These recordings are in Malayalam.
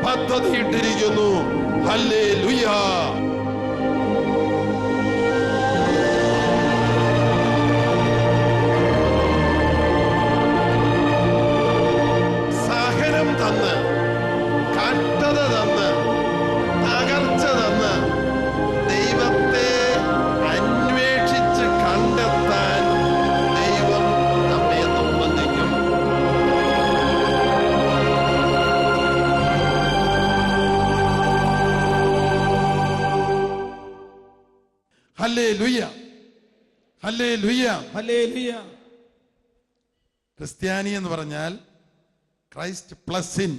പദ്ധതിയിട്ടിരിക്കുന്നു. ഹല്ലേലൂയ. സഹനം തന്ന്, കഷ്ടത തന്ന്, തകർച്ച തന്ന് ദൈവത്തെ അന്വേഷിച്ച് കണ്ടെത്താൻ ദൈവം നമ്മെ നിർബന്ധിക്കും. Hallelujah, hallelujah, hallelujah. ക്രിസ്ത്യാനി എന്ന് പറഞ്ഞാൽ ക്രൈസ്റ്റ് പ്ലസ് ഇൻ,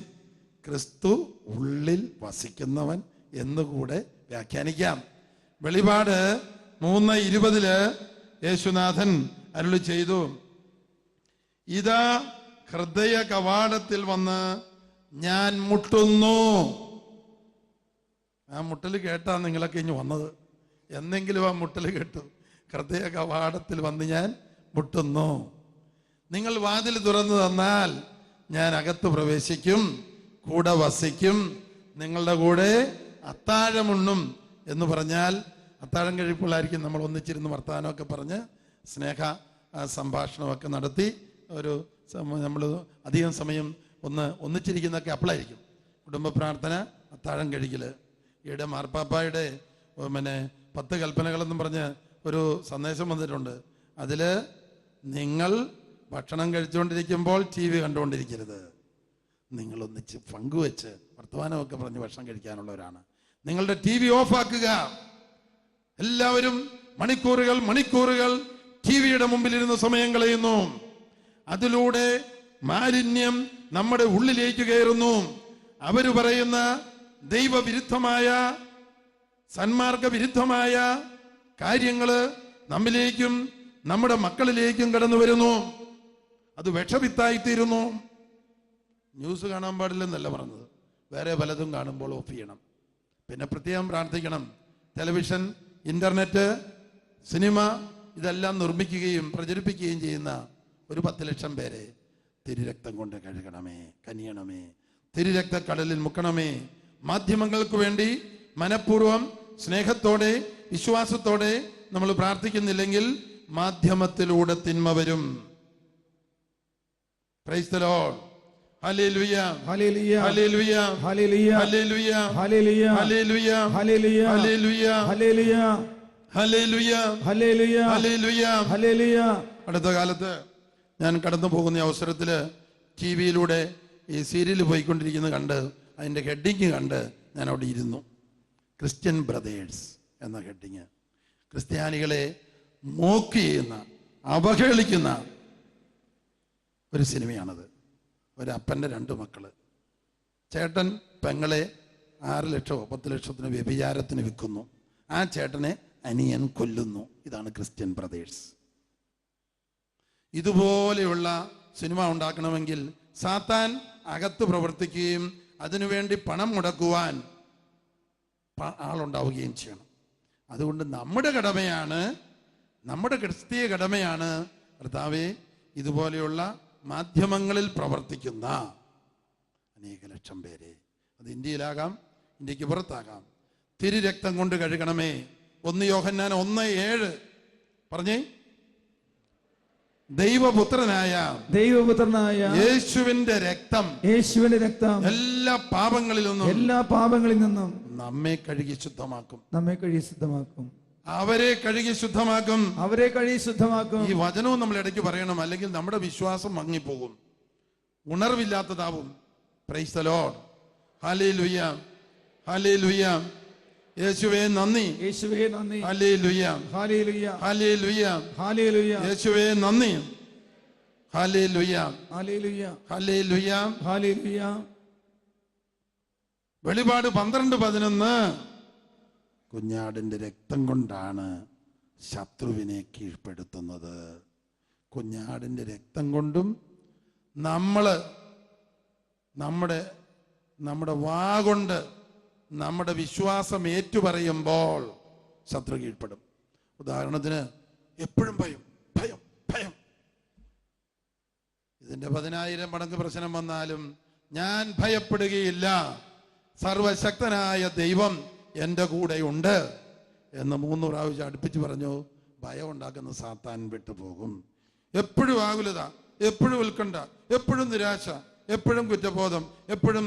ക്രിസ്തു ഉള്ളിൽ വസിക്കുന്നവൻ എന്നുകൂടെ വ്യാഖ്യാനിക്കാം. വെളിപാട് 3:20 യേശുനാഥൻ അരുളി ചെയ്തു, ഇതാ ഹൃദയ കവാടത്തിൽ വന്ന് ഞാൻ മുട്ടുന്നു. ആ മുട്ടൽ കേട്ടാ നിങ്ങളൊക്കെ ഇനി വന്നത്. എന്നെങ്കിലും ആ മുട്ടൽ കേട്ടു. ഹൃദയ കവാടത്തിൽ വന്ന് ഞാൻ മുട്ടുന്നു. നിങ്ങൾ വാതിൽ തുറന്നു തന്നാൽ ഞാൻ അകത്ത് പ്രവേശിക്കും, കൂടെ വസിക്കും, നിങ്ങളുടെ കൂടെ അത്താഴമുണ്ണും. എന്ന് പറഞ്ഞാൽ അത്താഴം കഴിയുമ്പോഴായിരിക്കും നമ്മൾ ഒന്നിച്ചിരുന്ന് വർത്തമാനമൊക്കെ പറഞ്ഞ് സ്നേഹ സംഭാഷണമൊക്കെ നടത്തി ഒരു നമ്മൾ അധികം സമയം ഒന്നിച്ചിരിക്കുന്നതൊക്കെ അപ്പോഴായിരിക്കും. കുടുംബ പ്രാർത്ഥന, അത്താഴം കഴിക്കല്. ഈയിടെ മാർപ്പാപ്പായുടെ 10 കൽപ്പനകളെന്നും പറഞ്ഞ് ഒരു സന്ദേശം വന്നിട്ടുണ്ട്. അതിൽ നിങ്ങൾ ഭക്ഷണം കഴിച്ചുകൊണ്ടിരിക്കുമ്പോൾ TV കണ്ടുകൊണ്ടിരിക്കരുത്. നിങ്ങൾ ഒന്നിച്ച് പങ്കുവെച്ച് വർത്തമാനമൊക്കെ പറഞ്ഞ് ഭക്ഷണം കഴിക്കാനുള്ളവരാണ്. നിങ്ങളുടെ TV ഓഫാക്കുക. എല്ലാവരും മണിക്കൂറുകൾ TVയുടെ മുമ്പിലിരുന്ന് സമയം കളയുന്നു. അതിലൂടെ മാലിന്യം നമ്മുടെ ഉള്ളിലേക്ക് കയറുന്നു. അവര് പറയുന്ന ദൈവവിരുദ്ധമായ, സന്മാർഗ വിരുദ്ധമായ കാര്യങ്ങള് നമ്മിലേക്കും നമ്മുടെ മക്കളിലേക്കും കടന്നു വരുന്നു. അത് വിഷവിത്തായിത്തീരുന്നു. ന്യൂസ് കാണാൻ പാടില്ലെന്നല്ല പറഞ്ഞത്, വേറെ പലതും കാണുമ്പോൾ ഓഫ് ചെയ്യണം. പിന്നെ പ്രത്യേകം പ്രാർത്ഥിക്കണം. ടെലിവിഷൻ, ഇന്റർനെറ്റ്, സിനിമ ഇതെല്ലാം നിർമ്മിക്കുകയും പ്രചരിപ്പിക്കുകയും ചെയ്യുന്ന ഒരു 10 ലക്ഷം പേരെ തിരുരക്തം കൊണ്ട് കഴുകണമേ, കനിയണമേ, തിരുരക്തക്കടലിൽ മുക്കണമേ. മാധ്യമങ്ങൾക്ക് വേണ്ടി മനഃപൂർവ്വം സ്നേഹത്തോടെ വിശ്വാസത്തോടെ നമ്മൾ പ്രാർത്ഥിക്കുന്നില്ലെങ്കിൽ മാധ്യമത്തിലൂടെ തിന്മ വരും. Praise the lord. Hallelujah, hallelujah, hallelujah, hallelujah, hallelujah, hallelujah, hallelujah, hallelujah, hallelujah, hallelujah, hallelujah, hallelujah, hallelujah, hallelujah. അടുത്ത കാലത്ത് ഞാൻ കടന്നു പോകുന്ന അവസരത്തിൽ TV-യിലൂടെ ഈ സീരിയൽ പോയിക്കൊണ്ടിരിക്കുന്നത് കണ്ട് അതിൻ്റെ ഹെഡിങ് കണ്ട് ഞാൻ അവിടെ ഇരുന്നു. ക്രിസ്ത്യൻ ബ്രദേഴ്സ് എന്ന ഹെഡിങ്. ക്രിസ്ത്യാനികളെ മോക്ക് ചെയ്യുന്ന, അവഹേളിക്കുന്ന ഒരു സിനിമയാണത്. ഒരപ്പൻ്റെ 2 മക്കള്. ചേട്ടൻ പെങ്ങളെ 6 ലക്ഷമോ 10 ലക്ഷത്തിന് വ്യഭിചാരത്തിന് വിൽക്കുന്നു. ആ ചേട്ടനെ അനിയൻ കൊല്ലുന്നു. ഇതാണ് ക്രിസ്ത്യൻ ബ്രദേഴ്സ്. ഇതുപോലെയുള്ള സിനിമ ഉണ്ടാക്കണമെങ്കിൽ സാത്താൻ അകത്ത് പ്രവർത്തിക്കുകയും അതിനുവേണ്ടി പണം മുടക്കുവാൻ ആളുണ്ടാവുകയും ചെയ്യണം. അതുകൊണ്ട് നമ്മുടെ കടമയാണ്, നമ്മുടെ ക്രിസ്തീയ കടമയാണ്, കർത്താവേ, ഇതുപോലെയുള്ള മാധ്യമങ്ങളിൽ പ്രവർത്തിക്കുന്ന അനേക ലക്ഷം പേരെ, അത് ഇന്ത്യയിലാകാം, ഇന്ത്യക്ക് പുറത്താകാം, തിരുരക്തം കൊണ്ട് കഴുകണമേ. 1 യോഹന്നാൻ 1:7 പറഞ്ഞേ. ദൈവപുത്രനായ യേശുവിന്റെ രക്തം എല്ലാ പാപങ്ങളിൽ നിന്നും നമ്മെ കഴുകി ശുദ്ധമാക്കും. അവരെ കഴുകി ശുദ്ധമാക്കും. ഈ വചനവും നമ്മൾ ഇടയ്ക്ക് പറയണം, അല്ലെങ്കിൽ നമ്മുടെ വിശ്വാസം മങ്ങിപ്പോകും, ഉണർവില്ലാത്തതാവും. Praise the lord. Hallelujah, hallelujah. യേശുവേ നന്ദി, യേശുവേ നന്ദി. Hallelujah, hallelujah, hallelujah, hallelujah. യേശുവേ നന്ദി. Hallelujah, hallelujah, hallelujah, hallelujah. വെളിപാട് 12:11 കുഞ്ഞാടിന്റെ രക്തം കൊണ്ടാണ് ശത്രുവിനെ കീഴ്പ്പെടുത്തുന്നത്. കുഞ്ഞാടിന്റെ രക്തം കൊണ്ടും നമ്മുടെ വാ കൊണ്ട് നമ്മുടെ വിശ്വാസം ഏറ്റുപറയുമ്പോൾ ശത്രു കീഴ്പ്പെടും. ഉദാഹരണത്തിന് എപ്പോഴും ഭയം ഭയം ഭയം. ഇതിന്റെ 10,000 മടങ്ങ് പ്രശ്നം വന്നാലും ഞാൻ ഭയപ്പെടുകയില്ല, സർവശക്തനായ ദൈവം എൻ്റെ കൂടെ ഉണ്ട് എന്ന് 3 പ്രാവശ്യം അടുപ്പിച്ച് പറഞ്ഞു. ഭയം ഉണ്ടാക്കുന്ന സാത്താൻ വിട്ടുപോകും. എപ്പോഴും ആകുലത, എപ്പോഴും ഉത്കണ്ഠ, എപ്പോഴും നിരാശ, എപ്പോഴും കുറ്റബോധം, എപ്പോഴും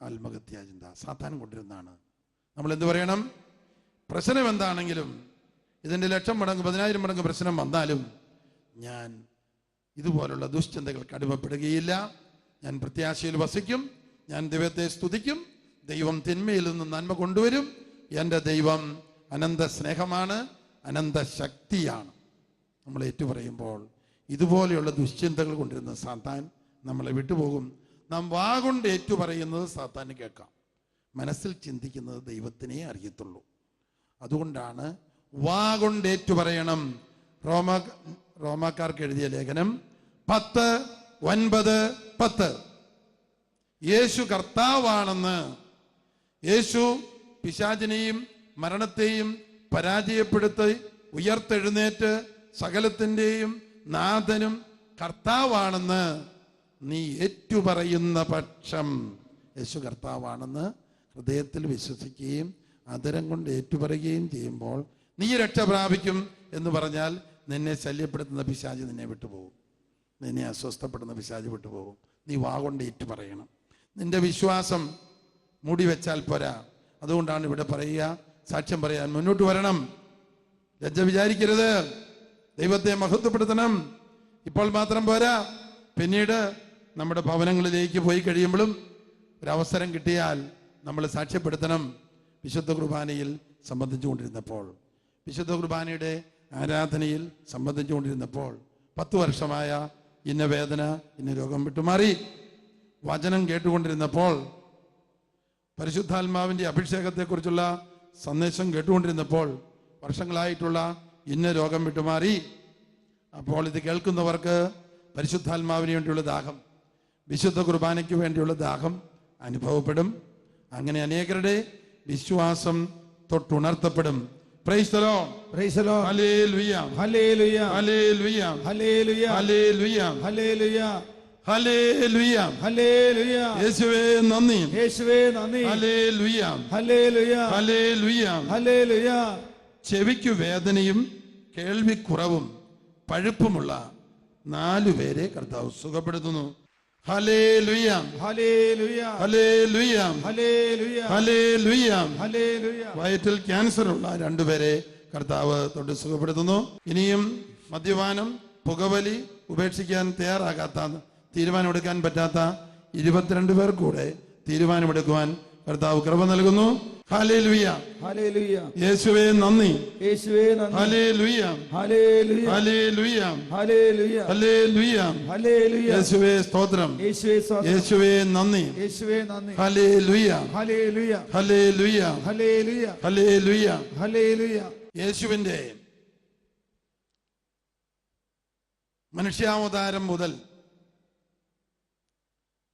ആത്മഹത്യാചിന്ത സാത്താൻ കൊണ്ടിരുന്നതാണ്. നമ്മൾ എന്ത് പറയണം? പ്രശ്നം എന്താണെങ്കിലും, ഇതിൻ്റെ 1,00,000 മടങ്ങ് 10,000 മടങ്ങ് പ്രശ്നം വന്നാലും ഞാൻ ഇതുപോലുള്ള ദുശ്ചിന്തകൾക്ക് അടിമപ്പെടുകയില്ല. ഞാൻ പ്രത്യാശയിൽ വസിക്കും. ഞാൻ ദൈവത്തെ സ്തുതിക്കും. ദൈവം തിന്മയിൽ നിന്ന് നന്മ കൊണ്ടുവരും. എൻ്റെ ദൈവം അനന്ത സ്നേഹമാണ്, അനന്ത ശക്തിയാണ്. നമ്മൾ ഏറ്റുപറയുമ്പോൾ ഇതുപോലെയുള്ള ദുശ്ചിന്തകൾ കൊണ്ടിരുന്ന സാത്താൻ നമ്മളെ വിട്ടുപോകും. നാം വാ കൊണ്ട് ഏറ്റുപറയുന്നത് സാത്താന് കേൾക്കാം, മനസ്സിൽ ചിന്തിക്കുന്നത് ദൈവത്തിനേ അറിയത്തുള്ളൂ. അതുകൊണ്ടാണ് വാ കൊണ്ട് ഏറ്റുപറയണം. റോമാക്കാർക്ക് എഴുതിയ ലേഖനം 10:9-10 യേശു കർത്താവാണെന്ന്, യേശു പിശാചിനെയും മരണത്തെയും പരാജയപ്പെടുത്തി ഉയർത്തെഴുന്നേറ്റ് സകലത്തിൻ്റെയും നാഥനും കർത്താവാണെന്ന് നീ ഏറ്റുപറയുന്ന പക്ഷം, യേശു കർത്താവാണെന്ന് ഹൃദയത്തിൽ വിശ്വസിക്കുകയും അതരം കൊണ്ട് ഏറ്റുപറയുകയും ചെയ്യുമ്പോൾ നീ രക്ഷ പ്രാപിക്കും എന്ന് പറഞ്ഞാൽ നിന്നെ ശല്യപ്പെടുത്തുന്ന പിശാച് നിന്നെ വിട്ടുപോകും. നിന്നെ അസ്വസ്ഥപ്പെടുന്ന പിശാച് വിട്ടുപോകും. നീ വാ കൊണ്ട് ഏറ്റുപറയണം. നിന്റെ വിശ്വാസം മൂടി വെച്ചാൽ പോരാ. അതുകൊണ്ടാണ് ഇവിടെ പറയുക, സാക്ഷ്യം പറയാൻ മുന്നോട്ട് വരണം. ലജ്ജ വിചാരിക്കരുത്. ദൈവത്തെ മഹത്വപ്പെടുത്തണം. ഇപ്പോൾ മാത്രം പോരാ, പിന്നീട് നമ്മുടെ ഭവനങ്ങളിലേക്ക് പോയി കഴിയുമ്പോഴും ഒരവസരം കിട്ടിയാൽ നമ്മൾ സാക്ഷ്യപ്പെടുത്തണം. വിശുദ്ധ കുർബാനയിൽ സംബന്ധിച്ചുകൊണ്ടിരുന്നപ്പോൾ, വിശുദ്ധ കുർബാനയുടെ ആരാധനയിൽ സംബന്ധിച്ചുകൊണ്ടിരുന്നപ്പോൾ 10 വർഷമായ ഇന്ന വേദന, ഇന്ന രോഗം വിട്ടുമാറി. വചനം കേട്ടുകൊണ്ടിരുന്നപ്പോൾ, പരിശുദ്ധാത്മാവിൻ്റെ അഭിഷേകത്തെക്കുറിച്ചുള്ള സന്ദേശം കേട്ടുകൊണ്ടിരുന്നപ്പോൾ വർഷങ്ങളായിട്ടുള്ള ഇന്ന രോഗം വിട്ടുമാറി. അപ്പോൾ ഇത് കേൾക്കുന്നവർക്ക് പരിശുദ്ധാത്മാവിന് വേണ്ടിയുള്ള ദാഹം, വിശുദ്ധ കുർബാനയ്ക്ക് വേണ്ടിയുള്ള ദാഹം അനുഭവപ്പെടും. അങ്ങനെ അനേകരുടെ വിശ്വാസം തൊട്ടുണർത്തപ്പെടും. Praise the lord, praise the lord, hallelujah, hallelujah, hallelujah, hallelujah, hallelujah, hallelujah, hallelujah, hallelujah. യേശുവേ നന്ദി, യേശുവേ നന്ദി, ഹല്ലേലൂയ, ഹല്ലേലൂയ, ഹല്ലേലൂയ, ഹല്ലേലൂയ. ചെവിക്കു വേദനയും കേൾവിക്കുറവും പഴുപ്പുമുള്ള 4 പേരെ കർത്താവ് സുഖപ്പെടുത്തുന്നു. Hallelujah, hallelujah, hallelujah, hallelujah, hallelujah, hallelujah. വയറ്റിൽ ക്യാൻസർ ഉള്ള 2 പേരെ കർത്താവ് തൊട്ട് സുഖപ്പെടുത്തുന്നു. ഇനിയും മദ്യപാനം, പുകവലി ഉപേക്ഷിക്കാൻ തയ്യാറാകാത്ത, തീരുമാനമെടുക്കാൻ പറ്റാത്ത 22 പേർ കൂടെ തീരുമാനമെടുക്കുവാൻ കർത്താവ് കൃപ നൽകുന്നു. Hallelujah, hallelujah. യേശുവേ നന്ദി, യേശുവേ നന്ദി, hallelujah, hallelujah, hallelujah, hallelujah, hallelujah, hallelujah. യേശുവേ സ്തോത്രം, യേശുവേ സ്തോത്രം, യേശുവേ നന്ദി, യേശുവേ നന്ദി, hallelujah, hallelujah, hallelujah, hallelujah, hallelujah, hallelujah. യേശുവിന്റെ മനുഷ്യാവതാരം മുതൽ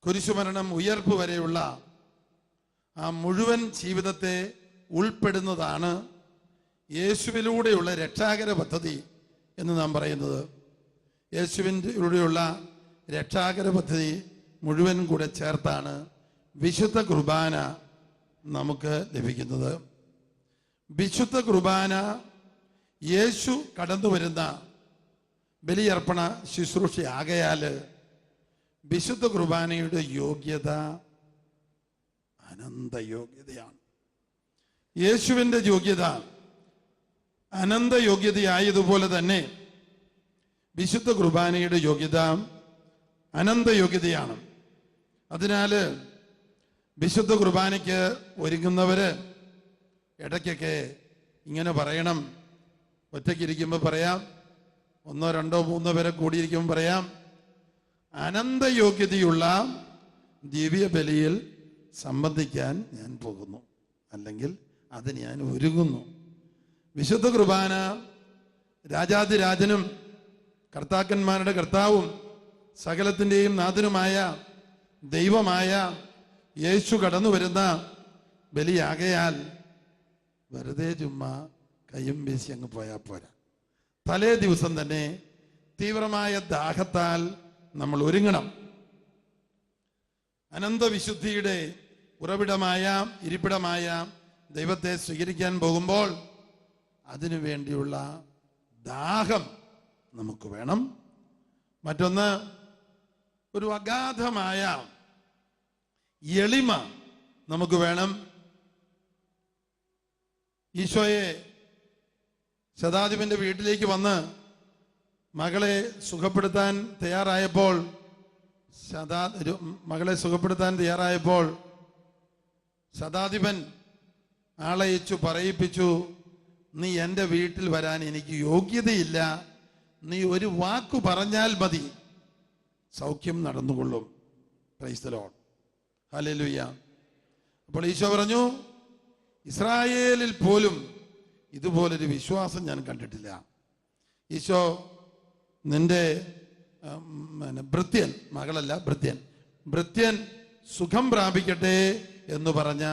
കുരിശുമരണം, ഉയർപ്പ് വരെയുള്ള ആ മുഴുവൻ ജീവിതത്തെ ഉൾപ്പെടുന്നതാണ് യേശുവിലൂടെയുള്ള രക്ഷാകര പദ്ധതി എന്ന് നാം പറയുന്നത്. യേശുവിലൂടെയുള്ള രക്ഷാകര പദ്ധതി മുഴുവൻ കൂടെ ചേർത്താണ് വിശുദ്ധ കുർബാന നമുക്ക് ലഭിക്കുന്നത്. വിശുദ്ധ കുർബാന യേശു കടന്നു വരുന്ന ബലിയർപ്പണ ശുശ്രൂഷയാകയാൽ വിശുദ്ധ കുർബാനയുടെ യോഗ്യത അനന്ത യോഗ്യതയാണ്. യേശുവിൻ്റെ യോഗ്യത അനന്ത യോഗ്യതയായതുപോലെ തന്നെ വിശുദ്ധ കുർബാനയുടെ യോഗ്യത അനന്ത യോഗ്യതയാണ്. അതിനാൽ വിശുദ്ധ കുർബാനയ്ക്ക് ഒരുങ്ങുന്നവര് ഇടയ്ക്കൊക്കെ ഇങ്ങനെ പറയണം. ഒറ്റയ്ക്കിരിക്കുമ്പോൾ പറയാം, 1, 2, 3 പേരെ കൂടിയിരിക്കുമ്പോൾ പറയാം, അനന്ത യോഗ്യതയുള്ള ദിവ്യ ബലിയിൽ സംബന്ധിക്കാൻ ഞാൻ പോകുന്നു, അല്ലെങ്കിൽ അതിന് ഞാൻ ഒരുങ്ങുന്നു. വിശുദ്ധ കുർബാന രാജാതിരാജനും കർത്താക്കന്മാരുടെ കർത്താവും സകലത്തിൻ്റെയും നാഥനുമായ ദൈവമായ യേശു കടന്നു വരുന്ന ബലിയാകയാൽ വെറുതെ ചുമ്മാ കയ്യും വീശി അങ്ങ് പോയാൽ പോരാ. തലേ ദിവസം തന്നെ തീവ്രമായ ദാഹത്താൽ നമ്മൾ ഒരുങ്ങണം. അനന്തവിശുദ്ധിയുടെ ഉറവിടമായ ഇരിപ്പിടമായ ദൈവത്തെ സ്വീകരിക്കാൻ പോകുമ്പോൾ അതിനു വേണ്ടിയുള്ള ദാഹം നമുക്ക് വേണം. മറ്റൊന്ന്, ഒരു അഗാധമായ എളിമ നമുക്ക് വേണം. ഈശോയെ ശതാധിപന്റെ വീട്ടിലേക്ക് വന്ന് മകളെ സുഖപ്പെടുത്താൻ തയ്യാറായപ്പോൾ ശതാധിപൻ ആളയച്ചു പറയിപ്പിച്ചു, നീ എൻ്റെ വീട്ടിൽ വരാൻ എനിക്ക് യോഗ്യതയില്ല, നീ ഒരു വാക്കു പറഞ്ഞാൽ മതി, സൗഖ്യം നടന്നുകൊള്ളും. Praise the lord, hallelujah. അപ്പോൾ ഈശോ പറഞ്ഞു, ഇസ്രായേലിൽ പോലും ഇതുപോലൊരു വിശ്വാസം ഞാൻ കണ്ടിട്ടില്ല. ഈശോ നിന്റെ ഭൃത്യൻ, മകളല്ല ഭൃത്യൻ സുഖം പ്രാപിക്കട്ടെ എന്ന് പറഞ്ഞ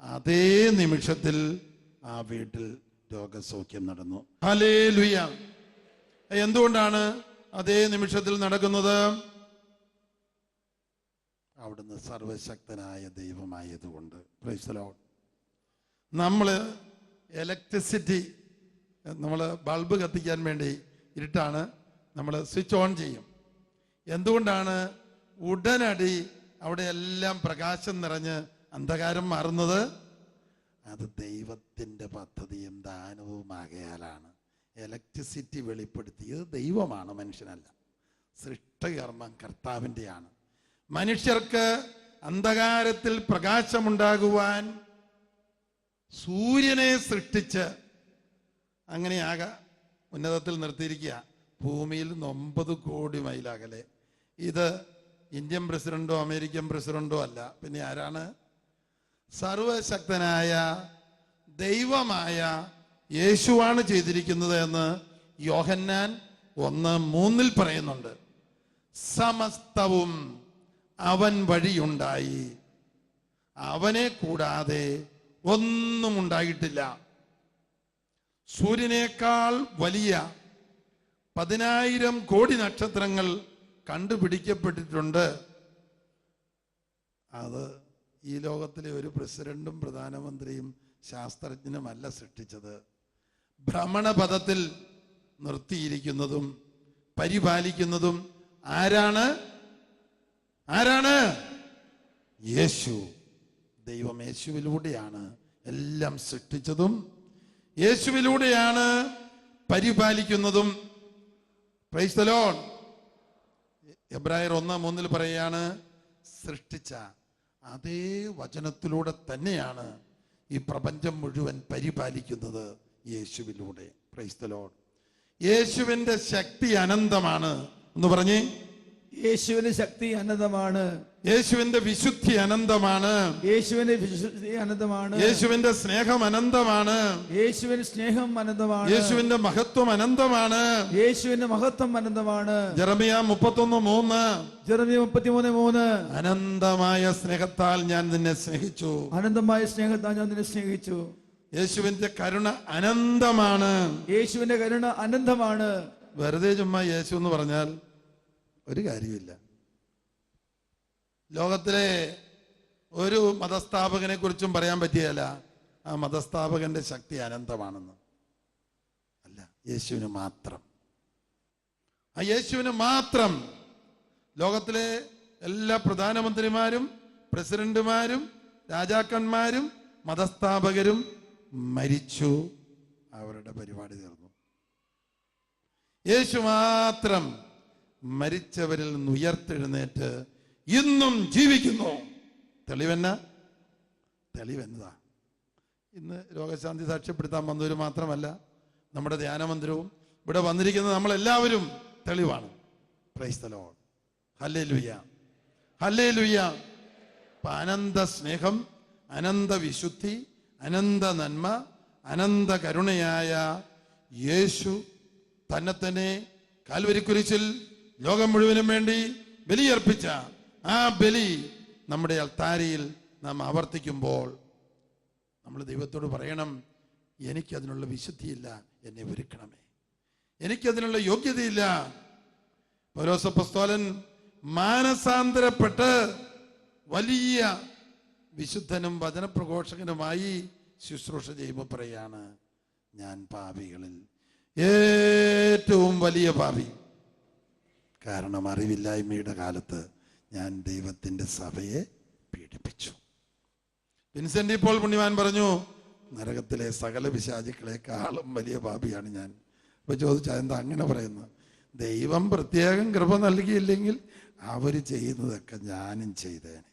അതേ നിമിഷത്തിൽ ആ വീട്ടിൽ രോഗസൗഖ്യം നടന്നു. ഹല്ലേലൂയ. എന്തുകൊണ്ടാണ് അതേ നിമിഷത്തിൽ നടക്കുന്നത്? അവിടുന്ന് സർവശക്തനായ ദൈവമായതുകൊണ്ട്. Praise the lord. നമ്മൾ ഇലക്ട്രിസിറ്റി, നമ്മൾ ബൾബ് കത്തിക്കാൻ വേണ്ടി ഇരുട്ടാണ്, നമ്മൾ സ്വിച്ച് ഓൺ ചെയ്യും. എന്തുകൊണ്ടാണ് ഉടനടി അവിടെ എല്ലാം പ്രകാശം നിറഞ്ഞ് അന്ധകാരം മാറുന്നത്? അത് ദൈവത്തിൻ്റെ പദ്ധതിയും ദാനവുമാകയാലാണ്. ഇലക്ട്രിസിറ്റി വെളിപ്പെടുത്തിയത് ദൈവമാണ്, മനുഷ്യനല്ല. സൃഷ്ടകർമ്മം കർത്താവിൻ്റെയാണ്. മനുഷ്യർക്ക് അന്ധകാരത്തിൽ പ്രകാശമുണ്ടാകുവാൻ സൂര്യനെ സൃഷ്ടിച്ച് അങ്ങനെ ഉന്നതത്തിൽ നിർത്തിയിരിക്കുക. ഭൂമിയിൽ 9 കോടി മൈൽ അകലെ. ഇത് ഇന്ത്യൻ പ്രസിഡന്റോ അമേരിക്കൻ പ്രസിഡന്റോ അല്ല, പിന്നെ ആരാണ്? സർവശക്തനായ ദൈവമായ യേശുവാണ് ചെയ്തിരിക്കുന്നത് എന്ന് യോഹന്നാൻ 1:3 പറയുന്നുണ്ട്. സമസ്തവും അവൻ വഴിയുണ്ടായി, അവനെ കൂടാതെ ഒന്നും ഉണ്ടായിട്ടില്ല. സൂര്യനേക്കാൾ വലിയ 10,000 കോടി നക്ഷത്രങ്ങൾ കണ്ടുപിടിക്കപ്പെട്ടിട്ടുണ്ട്. അത് ഈ ലോകത്തിലെ ഒരു പ്രസിഡന്റും പ്രധാനമന്ത്രിയും ശാസ്ത്രജ്ഞനുമല്ല സൃഷ്ടിച്ചത്. ഭ്രമണപഥത്തിൽ നിർത്തിയിരിക്കുന്നതും പരിപാലിക്കുന്നതും ആരാണ്? യേശു. ദൈവം യേശുവിലൂടെയാണ് എല്ലാം സൃഷ്ടിച്ചതും യേശുവിലൂടെയാണ് പരിപാലിക്കുന്നതും. Praise the lord. എബ്രായർ 1:3 പറയുകയാണ്, സൃഷ്ടിച്ച അതേ വചനത്തിലൂടെ തന്നെയാണ് ഈ പ്രപഞ്ചം മുഴുവൻ പരിപാലിക്കുന്നത്, യേശുവിലൂടെ. Price the Lord. യേശുവിന്റെ ശക്തി അനന്തമാണ് എന്ന് പറഞ്ഞേ. യേശുവിന്റെ ശക്തി അനന്തമാണ്. യേശുവിന്റെ വിശുദ്ധി അനന്തമാണ്. യേശുവിന്റെ വിശുദ്ധി അനന്തമാണ്. യേശുവിന്റെ സ്നേഹം അനന്തമാണ്. യേശുവിന്റെ സ്നേഹം അനന്തമാണ്. യേശുവിന്റെ മഹത്വം അനന്തമാണ്. യേശുവിന്റെ മഹത്വം അനന്തമാണ്. ജെറമിയ 33:3 അനന്തമായ സ്നേഹത്താൽ ഞാൻ നിന്നെ സ്നേഹിച്ചു. അനന്തമായ സ്നേഹത്താൽ ഞാൻ നിന്നെ സ്നേഹിച്ചു. യേശുവിന്റെ കരുണ അനന്തമാണ്. യേശുവിന്റെ കരുണ അനന്തമാണ്. വെറുതെ ചുമ്മാ യേശു എന്ന് പറഞ്ഞാൽ ഒരു കാര്യമില്ല. ലോകത്തിലെ ഒരു മതസ്ഥാപകനെ കുറിച്ചും പറയാൻ പറ്റിയല്ല ആ മതസ്ഥാപകന്റെ ശക്തി അനന്തമാണെന്ന്. അല്ല, യേശുവിന് മാത്രം. ആ യേശുവിന് മാത്രം. ലോകത്തിലെ എല്ലാ പ്രധാനമന്ത്രിമാരും പ്രസിഡന്റുമാരും രാജാക്കന്മാരും മതസ്ഥാപകരും മരിച്ചു, അവരുടെ പരിപാടി തീർന്നു. യേശു മാത്രം മരിച്ചവരിൽ നിന്ന് ഉയർത്തെഴുന്നേറ്റ് ഇന്നും ജീവിക്കുന്നു. തെളിവെന്നതാ. ഇന്ന് രോഗശാന്തി സാക്ഷ്യപ്പെടുത്താൻ വന്നവർ മാത്രമല്ല, നമ്മുടെ ധ്യാനമന്ദിരവും ഇവിടെ വന്നിരിക്കുന്ന നമ്മളെല്ലാവരും തെളിവാണ്. Praise the lord. Hallelujah, hallelujah. അനന്ത സ്നേഹം, അനന്ത വിശുദ്ധി, അനന്ത നന്മ, അനന്ത കരുണയായ യേശു തന്നെ കാൽവരിക്കുരിശിൽ ലോകം മുഴുവനും വേണ്ടി ബലിയർപ്പിച്ച ആ ബലി നമ്മുടെ അൾത്താരയിൽ നാം ആവർത്തിക്കുമ്പോൾ നമ്മൾ ദൈവത്തോട് പറയണം, എനിക്കതിനുള്ള വിശുദ്ധിയില്ല, എന്നെ ഒരുക്കണമേ. എനിക്കതിനുള്ള യോഗ്യതയില്ല. പൗലോസ് അപ്പോസ്തലൻ മാനസാന്തരപ്പെട്ട് വലിയ വിശുദ്ധനും വചനപ്രഘോഷകനുമായി ശുശ്രൂഷ ചെയ്യുമ്പോൾ പറയാണ്, ഞാൻ പാപികളിൽ ഏറ്റവും വലിയ പാപി. കാരണം അറിവില്ലായ്മയുടെ കാലത്ത് ഞാൻ ദൈവത്തിൻ്റെ സഭയെ പീഡിപ്പിച്ചു. വിൻസെന്റ് പോൾ പുണ്യവാൻ പറഞ്ഞു, നരകത്തിലെ സകല പിശാചുക്കളെക്കാളും വലിയ പാപിയാണ് ഞാൻ. അപ്പൊ ചോദിച്ചാൽ എന്താ അങ്ങനെ പറയുന്നത്? ദൈവം പ്രത്യേകം കൃപ നൽകിയില്ലെങ്കിൽ അവർ ചെയ്യുന്നതൊക്കെ ഞാനും ചെയ്തേനെ.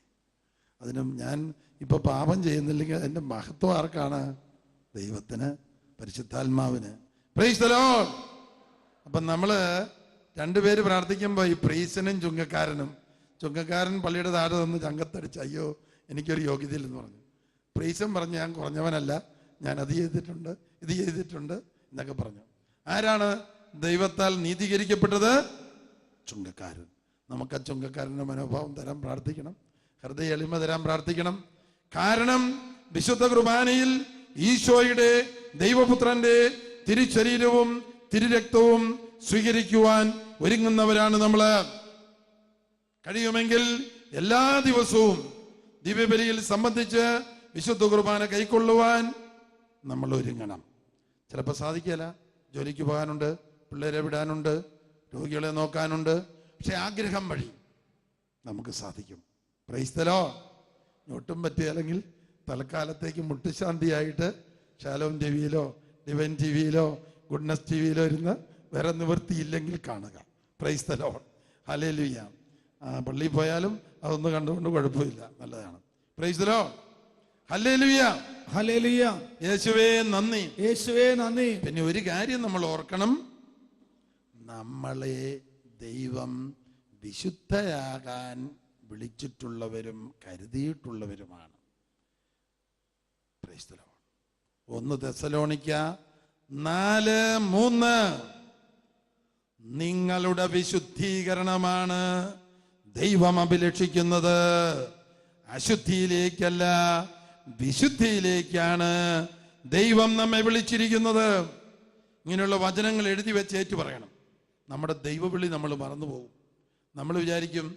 അതിനും ഞാൻ ഇപ്പൊ പാപം ചെയ്യുന്നില്ലെങ്കിൽ അതിന്റെ മഹത്വം ആർക്കാണ്? ദൈവത്തിന്, പരിശുദ്ധാത്മാവിന്. Price the lord. അപ്പൊ നമ്മള് രണ്ടുപേര് പ്രാർത്ഥിക്കുമ്പോൾ ഈ പ്രീസനും ചുങ്കക്കാരൻ പള്ളിയുടെ താഴെ നിന്ന് ചങ്കത്തടിച്ച്, അയ്യോ എനിക്കൊരു യോഗ്യതയില്ലെന്ന് പറഞ്ഞു. പ്രീസൻ പറഞ്ഞു, ഞാൻ കുറഞ്ഞവനല്ല, ഞാൻ അത് ചെയ്തിട്ടുണ്ട്, ഇത് ചെയ്തിട്ടുണ്ട് എന്നൊക്കെ പറഞ്ഞു. ആരാണ് ദൈവത്താൽ നീതീകരിക്കപ്പെട്ടത്? ചുങ്കക്കാരൻ. നമുക്ക് ആ ചുങ്കക്കാരൻ്റെ മനോഭാവം തരാൻ പ്രാർത്ഥിക്കണം, ഹൃദയ എളിമ തരാൻ പ്രാർത്ഥിക്കണം. കാരണം വിശുദ്ധ കുർബാനയിൽ ഈശോയുടെ ദൈവപുത്രന്റെ തിരുശരീരവും തിരുരക്തവും സ്വീകരിക്കുവാൻ ഒരുങ്ങുന്നവരാണ് നമ്മള്. കഴിയുമെങ്കിൽ എല്ലാ ദിവസവും ദിവ്യബലിയിൽ സംബന്ധിച്ച് വിശുദ്ധ കുർബാന കൈക്കൊള്ളുവാൻ നമ്മൾ ഒരുങ്ങണം. ചിലപ്പോൾ സാധിക്കില്ല, ജോലിക്ക് പോകാനുണ്ട്, പിള്ളേരെ വിടാനുണ്ട്, രോഗികളെ നോക്കാനുണ്ട്. പക്ഷെ ആഗ്രഹം വഴി നമുക്ക് സാധിക്കും. Price the Lord. ഒട്ടും പറ്റുകയില്ലെങ്കിൽ തൽക്കാലത്തേക്ക് മുട്ടുശാന്തിയായിട്ട് ഷാലോം ടിവിയിലോ ഡിവൈൻ ടിവിയിലോ ഗുഡ്നസ് ടിവിയിലോ ഇരുന്ന് വേറെ നിവൃത്തിയില്ലെങ്കിൽ കാണുക. Price the lord. ഹല്ലേലൂയ. പള്ളിയിൽ പോയാലും അതൊന്നും കണ്ടുകൊണ്ട് കുഴപ്പമില്ല, നല്ലതാണ്. Price the lord. Hallelujah. Hallelujah. യേശുവേ നന്ദി. യേശുവേ നന്ദി. പിന്നെ ഒരു കാര്യം നമ്മൾ ഓർക്കണം, നമ്മളെ ദൈവം വിശുദ്ധയാകാൻ വിളിച്ചിട്ടുള്ളവരും കരുതിയിട്ടുള്ളവരുമാണ്. Praise the lord. 1 തെസ്സലോനിക്ക 4:3 നിങ്ങളുടെ വിശുദ്ധീകരണമാണ് ദൈവം അഭിലഷിക്കുന്നത്. അശുദ്ധിയിലേക്കല്ല, വിശുദ്ധിയിലേക്കാണ് ദൈവം നമ്മെ വിളിച്ചിരിക്കുന്നത്. ഇങ്ങനെയുള്ള വചനങ്ങൾ എഴുതി വെച്ച് ഏറ്റു പറയണം. നമ്മുടെ ദൈവവിളി നമ്മൾ മറന്നുപോകും. നമ്മൾ വിചാരിക്കും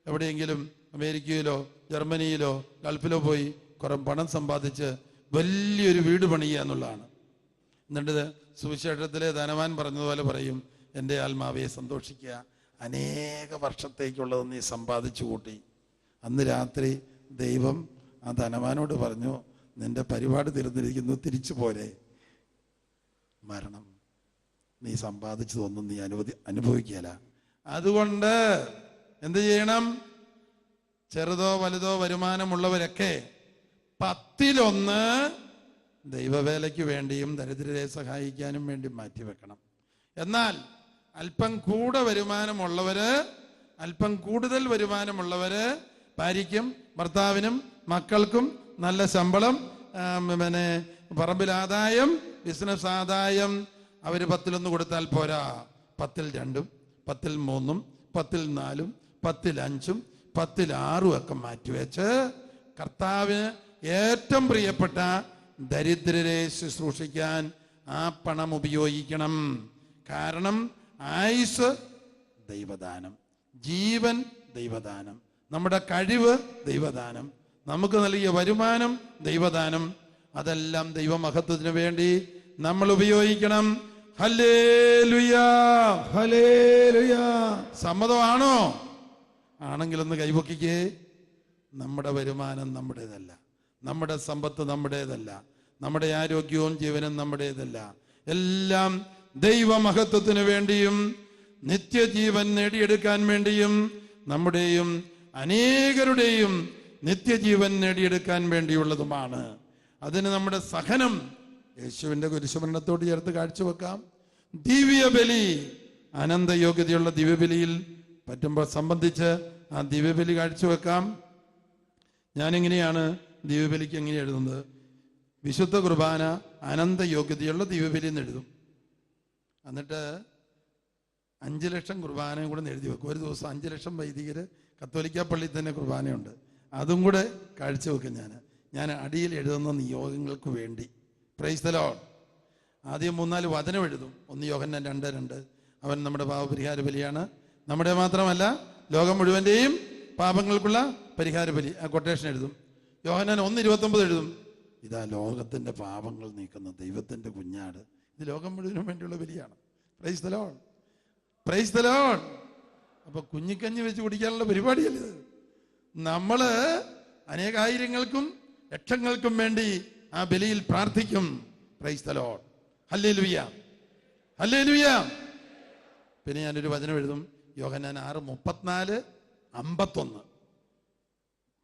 എവിടെയെങ്കിലും അമേരിക്കയിലോ ജർമ്മനിയിലോ ഗൾഫിലോ പോയി കുറെ പണം സമ്പാദിച്ച് വലിയൊരു വീട് പണിയുക എന്നുള്ളതാണ്. എന്നിട്ട് സുവിശേഷത്തിലെ ധനവാൻ പറഞ്ഞതുപോലെ പറയും, എൻ്റെ ആത്മാവെ സന്തോഷിക്കുക, അനേക വർഷത്തേക്കുള്ളത് നീ സമ്പാദിച്ചു കൂട്ടി. അന്ന് രാത്രി ദൈവം ആ ധനവാനോട് പറഞ്ഞു, നിന്റെ പരിപാടി തീർന്നിരിക്കുന്നു, തിരിച്ചു പോരെ. മരണം നീ സമ്പാദിച്ചതൊന്നും നീ അനുഭവിക്കല. അതുകൊണ്ട് എന്ത് ചെയ്യണം? ചെറുതോ വലുതോ വരുമാനമുള്ളവരൊക്കെ 10-1 ദൈവവേലയ്ക്ക് വേണ്ടിയും ദരിദ്രരെ സഹായിക്കാനും വേണ്ടി മാറ്റിവെക്കണം. എന്നാൽ അല്പം കൂടുതൽ വരുമാനമുള്ളവര് ഭാര്യയ്ക്കും ഭർത്താവിനും മക്കൾക്കും നല്ല ശമ്പളം, പിന്നെ പറമ്പിൽ ആദായം, ബിസിനസ് ആദായം, അവര് 10-1 കൊടുത്താൽ പോരാ. 10-2, 10-3, 10-4, 10-5, 10-6 ഒക്കെ മാറ്റിവെച്ച് കർത്താവിന് ഏറ്റവും പ്രിയപ്പെട്ട ദരിദ്രരെ ശുശ്രൂഷിക്കാൻ ആ പണം ഉപയോഗിക്കണം. കാരണം ആയുസ് ദൈവദാനം, ജീവൻ ദൈവദാനം, നമ്മുടെ കഴിവ് ദൈവദാനം, നമുക്ക് നൽകിയ വരുമാനം ദൈവദാനം. അതെല്ലാം ദൈവമഹത്വത്തിന് വേണ്ടി നമ്മൾ ഉപയോഗിക്കണം. ഹല്ലേലൂയ. ഹല്ലേലൂയ. സമ്മതമാണോ? ആണെങ്കിലൊന്ന് കൈപൊക്കിക്കേ. നമ്മുടെ വരുമാനം നമ്മുടേതല്ല, നമ്മുടെ സമ്പത്ത് നമ്മുടേതല്ല, നമ്മുടെ ആരോഗ്യവും ജീവനും നമ്മുടേതല്ല. എല്ലാം ദൈവമഹത്വത്തിന് വേണ്ടിയും നിത്യജീവൻ നേടിയെടുക്കാൻ വേണ്ടിയും നമ്മുടെയും അനേകരുടെയും നിത്യജീവൻ നേടിയെടുക്കാൻ വേണ്ടിയുള്ളതുമാണ്. അതിന് നമ്മുടെ സഹനം യേശുവിന്റെ കുരിശുമരണത്തോട് ചേർത്ത് കാഴ്ചവെക്കാം. ദിവ്യബലി, അനന്തയോഗ്യതയുള്ള ദിവ്യബലിയിൽ പറ്റുമ്പോൾ സംബന്ധിച്ച് ആ ദിവ്യബലി കാഴ്ചവെക്കാം. ഞാനിങ്ങനെയാണ് ദിവ്യബലിക്ക് എങ്ങനെ എഴുതുന്നത്? വിശുദ്ധ കുർബാന അനന്തയോഗ്യതയുള്ള ദിവ്യബലി എന്ന് എഴുതും. എന്നിട്ട് 5 ലക്ഷം കുർബാനയും കൂടെ എഴുതി വെക്കും. ഒരു ദിവസം 5 ലക്ഷം വൈദികര് കത്തോലിക്ക പള്ളിയിൽ തന്നെ കുർബാനയുണ്ട്, അതും കൂടെ കാഴ്ചവെക്കും. ഞാൻ അടിയിൽ എഴുതുന്ന നിയോഗങ്ങൾക്ക് വേണ്ടി. Price the Lord. ആദ്യം 3-4 വചനം എഴുതും. 1 യോഹന്നാൻ 2:2 അവൻ നമ്മുടെ പാപപരിഹാര ബലിയാണ്. നമ്മുടെ മാത്രമല്ല ലോകം മുഴുവൻ്റെയും പാപങ്ങൾക്കുള്ള പരിഹാര ബലി. ആ കൊട്ടേഷൻ എഴുതും. യോഹന്നാൻ 1:29 എഴുതും, ഇതാ ലോകത്തിന്റെ പാപങ്ങൾ നീക്കുന്ന ദൈവത്തിന്റെ കുഞ്ഞാട്. ഇത് ലോകം മുഴുവനും വേണ്ടിയുള്ള ബലിയാണ്. Praise the lord, praise the lord. അപ്പൊ കുഞ്ഞിക്കഞ്ഞി വെച്ച് കുടിക്കാനുള്ള പരിപാടിയല്ല ഇത്. നമ്മള് അനേകായിരങ്ങൾക്കും ലക്ഷങ്ങൾക്കും വേണ്ടി ആ ബലിയിൽ പ്രാർത്ഥിക്കും. Price the lord, hallelujah, hallelujah. പിന്നെ ഞാനൊരു വചനം എഴുതും, യോഹന്നാൻ 6:34-51.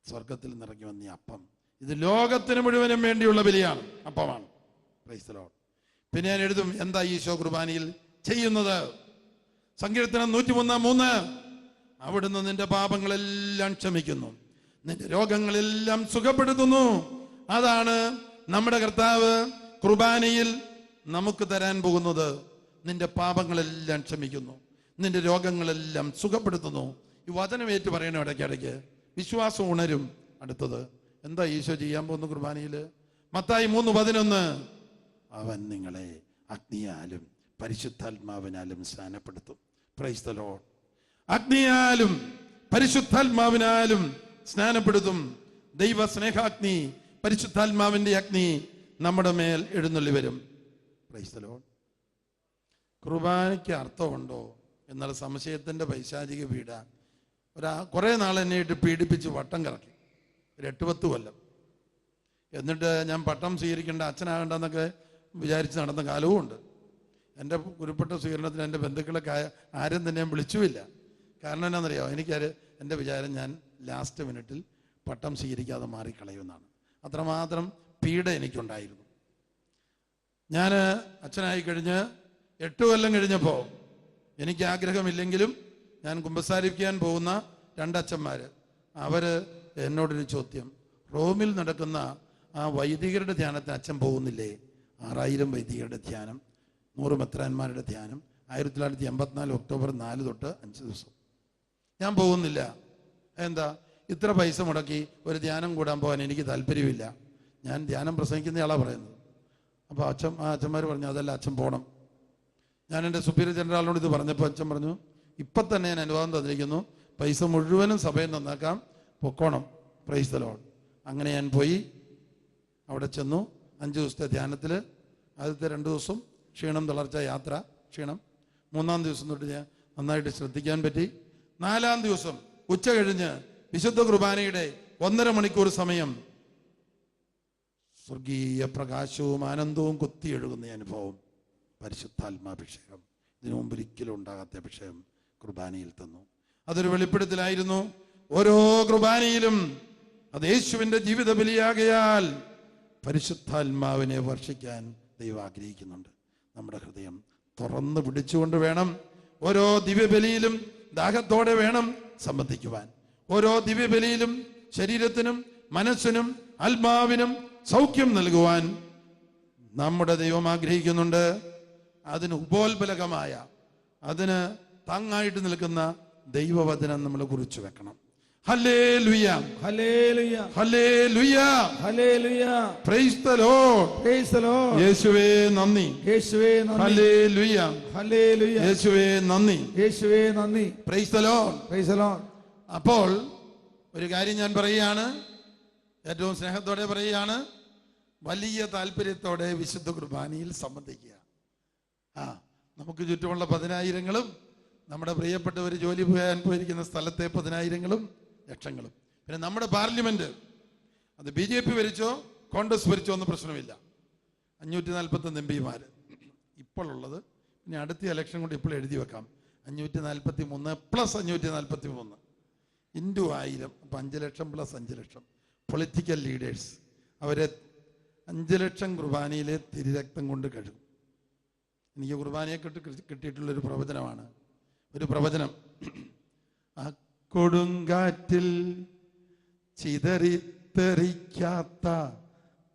സ്വർഗത്തിൽ നിറങ്ങി വന്ന ഈ അപ്പം, ഇത് ലോകത്തിന് മുഴുവനും വേണ്ടിയുള്ള ബലിയാണ്, അപ്പമാണ്. Praise the lord. പിന്നെ ഞാൻ എഴുതും, എന്താ ഈശോ കുർബാനയിൽ ചെയ്യുന്നത്? സങ്കീർത്തനം 103:3. അവിടുന്ന് നിന്റെ പാപങ്ങളെല്ലാം ക്ഷമിക്കുന്നു, നിന്റെ രോഗങ്ങളെല്ലാം സുഖപ്പെടുത്തുന്നു. അതാണ് നമ്മുടെ കർത്താവ് കുർബാനയിൽ നമുക്ക് തരാൻ പോകുന്നത്. നിന്റെ പാപങ്ങളെല്ലാം ക്ഷമിക്കുന്നു, നിന്റെ രോഗങ്ങളെല്ലാം സുഖപ്പെടുത്തുന്നു. ഈ വചനം ഏറ്റു പറയണം ഇടയ്ക്കിടയ്ക്ക്, വിശ്വാസം ഉണരും. അടുത്തത് എന്താ ഈശോ ചെയ്യാൻ പോകുന്ന കുർബാനയിൽ? മത്തായി 3:11. അവൻ നിങ്ങളെ അഗ്നിയാലും പരിശുദ്ധാത്മാവിനാലും സ്നാനപ്പെടുത്തും. Praise the lord. അഗ്നിയാലും പരിശുദ്ധാത്മാവിനാലും സ്നാനപ്പെടുത്തും. ദൈവ സ്നേഹാഗ്നി, പരിശുദ്ധാത്മാവിന്റെ അഗ്നി നമ്മുടെ മേൽ എഴുന്നള്ളി വരും. Praise the lord. കുർബാനയ്ക്ക് അർത്ഥമുണ്ടോ എന്നുള്ള സംശയത്തിന്റെ പൈശാചിക പീഡ കുറെ നാൾ എന്നെ ഇട്ട് പീഡിപ്പിച്ച് വട്ടം കറക്കി, 8-10 കൊല്ലം. എന്നിട്ട് ഞാൻ പട്ടം സ്വീകരിക്കേണ്ട, അച്ഛനാകണ്ടെന്നൊക്കെ വിചാരിച്ച് നടന്ന കാലവും ഉണ്ട്. എൻ്റെ ഉരുപ്പെട്ട സ്വീകരണത്തിന് എൻ്റെ ബന്ധുക്കളെ ആരും തന്നെ ഞാൻ വിളിച്ചുമില്ല. കാരണം എന്നാണെന്നറിയാമോ? എൻ്റെ വിചാരം ഞാൻ ലാസ്റ്റ് മിനിറ്റിൽ പട്ടം സ്വീകരിക്കാതെ മാറിക്കളയുമെന്നാണ്. അത്രമാത്രം പീഡ എനിക്കുണ്ടായിരുന്നു. ഞാൻ അച്ഛനായി കഴിഞ്ഞ് 8 കൊല്ലം കഴിഞ്ഞപ്പോൾ എനിക്ക് ആഗ്രഹമില്ലെങ്കിലും ഞാൻ കുമ്പസാരിക്കാൻ പോകുന്ന 2 അച്ഛന്മാർ, അവര് എന്നോടൊരു ചോദ്യം, റോമിൽ നടക്കുന്ന ആ വൈദികരുടെ ധ്യാനത്തിന് അച്ഛൻ പോകുന്നില്ലേ? 6000 വൈദികരുടെ ധ്യാനം, 100 മെത്രാന്മാരുടെ ധ്യാനം, 1984 ഒക്ടോബർ 4 തൊട്ട് 5 ദിവസം. ഞാൻ പോകുന്നില്ല. എന്താ? ഇത്ര പൈസ മുടക്കി ഒരു ധ്യാനം കൂടാൻ പോകാൻ എനിക്ക് താല്പര്യമില്ല. ഞാൻ ധ്യാനം പ്രസംഗിക്കുന്നയാളാണ് പറയുന്നത്. അപ്പോൾ അച്ഛന്മാർ പറഞ്ഞു, അതല്ല അച്ഛൻ പോകണം. ഞാൻ എൻ്റെ സുപ്പീരിയർ ജനറലിനോട് ഇത് പറഞ്ഞപ്പോൾ അച്ഛൻ പറഞ്ഞു, ഇപ്പം തന്നെ ഞാൻ അനുവാദം തന്നിരിക്കുന്നു, പൈസ മുഴുവനും സഭയിൽ നന്നാക്കാം, പൊക്കോണം. Praise the lord. അങ്ങനെ ഞാൻ പോയി അവിടെ ചെന്നു. 5 ദിവസത്തെ ധ്യാനത്തിൽ ആദ്യത്തെ 2 ദിവസം ക്ഷീണം, തളർച്ച, യാത്ര, ക്ഷീണം. 3-ാം ദിവസം തൊട്ട് ഞാൻ നന്നായിട്ട് ശ്രദ്ധിക്കാൻ പറ്റി. 4-ാം ദിവസം ഉച്ച കഴിഞ്ഞ് വിശുദ്ധ കുർബാനയുടെ 1.5 മണിക്കൂർ സമയം സ്വർഗീയ പ്രകാശവും ആനന്ദവും കുത്തിയെഴുകുന്ന അനുഭവം. പരിശുദ്ധാത്മാഭിഷേകം, ഇതിനു മുമ്പ് ഒരിക്കലും ഉണ്ടാകാത്ത അഭിഷേകം കുർബാനയിൽ തന്നു. അതൊരു വെളിപ്പെടുത്തലായിരുന്നു. ഓരോ കുർബാനയിലും അത് യേശുവിൻ്റെ ജീവിത ബലിയാകയാൽ പരിശുദ്ധാത്മാവിനെ വർഷിക്കാൻ ദൈവം ആഗ്രഹിക്കുന്നുണ്ട്. നമ്മുടെ ഹൃദയം തുറന്ന് പിടിച്ചുകൊണ്ട് വേണം ഓരോ ദിവ്യബലിയിലും ദാഹത്തോടെ വേണം സംബന്ധിക്കുവാൻ. ഓരോ ദിവ്യബലിയിലും ശരീരത്തിനും മനസ്സിനും ആത്മാവിനും സൗഖ്യം നൽകുവാൻ നമ്മുടെ ദൈവം ആഗ്രഹിക്കുന്നുണ്ട്. അതിന് ഉപോത്ബലകമായ, അതിന് താങ്ങായിട്ട് നിൽക്കുന്ന ദൈവവചനം നമ്മൾ കുറിച്ചു വെക്കണം. Hallelujah, hallelujah, hallelujah, hallelujah. Price the lord, praise the Lord. യേശുവേ നന്ദി, യേശുവേ നന്ദി. Hallelujah, hallelujah. യേശുവേ നന്ദി, യേശുവേ നന്ദി. Price the lord, praise the Lord. അപ്പോൾ ഒരു കാര്യം ഞാൻ പറയുകയാണ്, ഏറ്റവും സ്നേഹത്തോടെ പറയുകയാണ്, വലിയ താല്പര്യത്തോടെ വിശുദ്ധ കുർബാനയിൽ സംബന്ധിക്കുക. നമുക്ക് ചുറ്റുമുള്ള 10,000-ങ്ങളും നമ്മുടെ പ്രിയപ്പെട്ടവർ ജോലി ചെയ്യാൻ പോയിരിക്കുന്ന സ്ഥലത്തെ 10,000-ങ്ങളും ലക്ഷങ്ങളും, പിന്നെ നമ്മുടെ പാർലമെന്റ്, അത് BJP ഭരിച്ചോ കോൺഗ്രസ് ഭരിച്ചോ ഒന്നും പ്രശ്നമില്ല. 541 MP-മാർ ഇപ്പോൾ ഉള്ളത്. പിന്നെ അടുത്ത ഇലക്ഷൻ കൊണ്ട് ഇപ്പോൾ എഴുതി വെക്കാം, 543 + 543 ഇൻറ്റു 1000, അപ്പം 5 ലക്ഷം + 5 ലക്ഷം പൊളിറ്റിക്കൽ ലീഡേഴ്സ്. അവരെ 5 ലക്ഷം കുർബാനയിലെ തിരുരക്തം കൊണ്ട് കഴുകും. എനിക്ക് കുർബാനയെ കിട്ടിയിട്ടുള്ളൊരു പ്രവചനമാണ്. ഒരു പ്രവചനം, ആ കൊടുങ്കാറ്റിൽ ചിതറിത്തെറിക്കാത്ത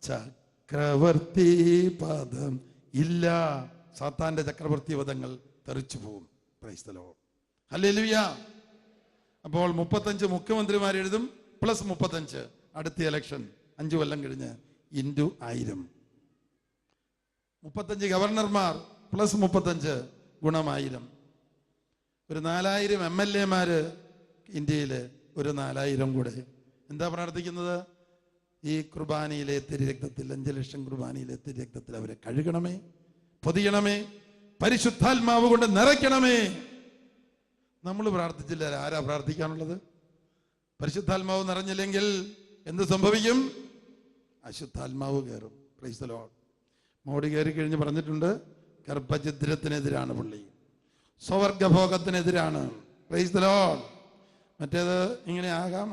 ചക്രവർത്തി പദം ഇല്ല. സാത്താന്റെ ചക്രവർത്തി പദങ്ങൾ തെറിച്ചു പോകും. Price the lord, hallelujah. അപ്പോൾ 35 മുഖ്യമന്ത്രിമാർ എഴുതും +35 അടുത്ത ഇലക്ഷൻ 5 കൊല്ലം കഴിഞ്ഞ് ഇൻറ്റു 1000. 35 ഗവർണർമാർ +35 ഗുണം 1000. ഒരു 4000 MLA-മാര് ഇന്ത്യയിൽ, ഒരു 4000 കൂടെ. എന്താ പ്രാർത്ഥിക്കുന്നത്? ഈ കുർബാനയിലെ തിരുരക്തത്തിൽ 5 ലക്ഷം കുർബാനയിലെ തിരുരക്തത്തിൽ അവരെ കഴുകണമേ, പൊതിയണമേ, പരിശുദ്ധാത്മാവ് കൊണ്ട് നിറയ്ക്കണമേ. നമ്മൾ പ്രാർത്ഥിച്ചില്ല, ആരാ പ്രാർത്ഥിക്കാനുള്ളത്? പരിശുദ്ധാത്മാവ് നിറഞ്ഞില്ലെങ്കിൽ എന്ത് സംഭവിക്കും? അശുദ്ധാത്മാവ് കയറും. Price the Lord. മോഡി കയറി കഴിഞ്ഞ് പറഞ്ഞിട്ടുണ്ട്, ഗർഭഛിദ്രത്തിനെതിരാണ് പുള്ളി, സ്വവർഗഭോഗത്തിനെതിരാണ്. Price the Lord. മറ്റേത് ഇങ്ങനെ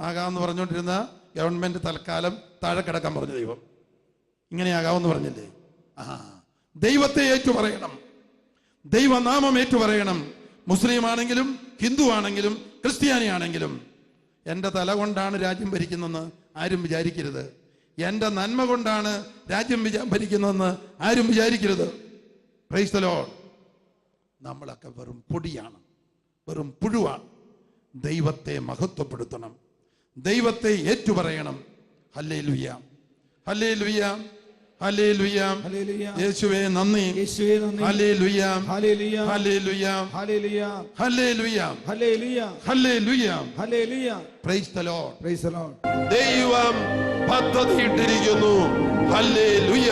ആകാമെന്ന് പറഞ്ഞുകൊണ്ടിരുന്ന ഗവൺമെന്റ് തൽക്കാലം താഴെ കിടക്കാൻ പറഞ്ഞു. ദൈവം ഇങ്ങനെ ആകാമെന്ന് പറഞ്ഞില്ലേ? ദൈവത്തെ ഏറ്റുപറയണം, ദൈവനാമം ഏറ്റുപറയണം. മുസ്ലിം ആണെങ്കിലും ഹിന്ദു ആണെങ്കിലും ക്രിസ്ത്യാനി ആണെങ്കിലും എൻ്റെ തല കൊണ്ടാണ് രാജ്യം ഭരിക്കുന്നതെന്ന് ആരും വിചാരിക്കരുത്. എൻ്റെ നന്മ കൊണ്ടാണ് രാജ്യം ഭരിക്കുന്നതെന്ന് ആരും വിചാരിക്കരുത്. Price the Lord. നമ്മളൊക്കെ വെറും പൊടിയാണ്, വെറും പുഴുവാണ്. ദൈവത്തെ മഹത്വപ്പെടുത്തണം, ദൈവത്തെ ഏറ്റുപറയണം. Hallelujah, hallelujah, hallelujah. യേശുവേ നന്ദി, യേശുവേ നന്ദി. Hallelujah, hallelujah, hallelujah, hallelujah, hallelujah, hallelujah, hallelujah, hallelujah. Price the lord. Praise the Lord. ദൈവം പദ്ധതിയിട്ടിരിക്കുന്നു. ഹല്ലേലൂയ.